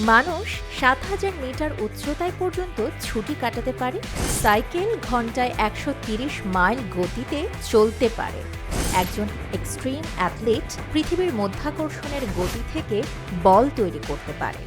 মানুষ ৭,০০০ মিটার উচ্চতায় পর্যন্ত ছুটি কাটাতে পারে। সাইকেল ঘন্টায় ১৩০ মাইল গতিতে চলতে পারে। একজন এক্সট্রিম অ্যাথলিট পৃথিবীর মধ্যাকর্ষণের গতি থেকে বল তৈরি করতে পারে।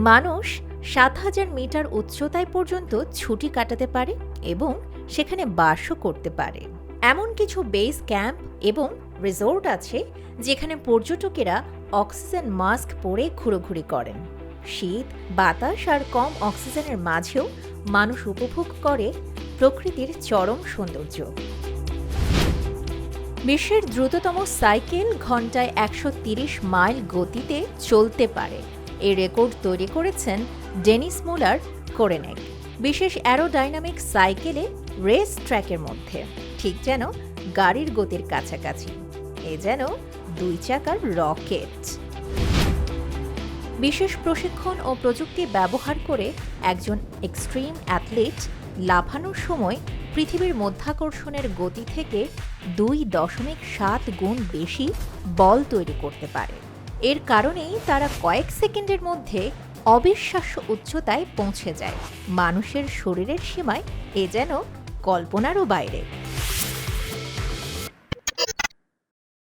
মানুষ ৭,০০০ মিটার উচ্চতায় পর্যন্ত ছুটি কাটাতে পারে এবং সেখানে বাসও করতে পারে। এমন কিছু বেস ক্যাম্প এবং রিসোর্ট আছে যেখানে পর্যটকেরা অক্সিজেন মাস্ক পরে ঘোরাঘুরি করেন। শীত, বাতাস আর কম অক্সিজেনের মাঝেও মানুষ উপভোগ করে প্রকৃতির চরম সৌন্দর্য। বিশ্বের দ্রুততম সাইকেল ঘন্টায় ১৩০ মাইল গতিতে চলতে পারে। এই রেকর্ড তৈরি করেছেন ডেনিস মুলার কোরেনেক বিশেষ অ্যারোডাইনামিক সাইকেলে রেস ট্র্যাকের মধ্যে, ঠিক যেন গাড়ির গতির কাছাকাছি। এ যেন ২ চাকার রকেট। বিশেষ প্রশিক্ষণ ও প্রযুক্তি ব্যবহার করে একজন এক্সট্রিম অ্যাথলিট লাফানোর সময় পৃথিবীর মধ্যাকর্ষণের গতি থেকে ২.৭ গুণ বেশি বল তৈরি করতে পারে। এর কারণেই তারা কয়েক সেকেন্ডের মধ্যে অবিশ্বাস্য উচ্চতায় পৌঁছে যায়। মানুষের শরীরের সীমায় এ যেন কল্পনারও বাইরে।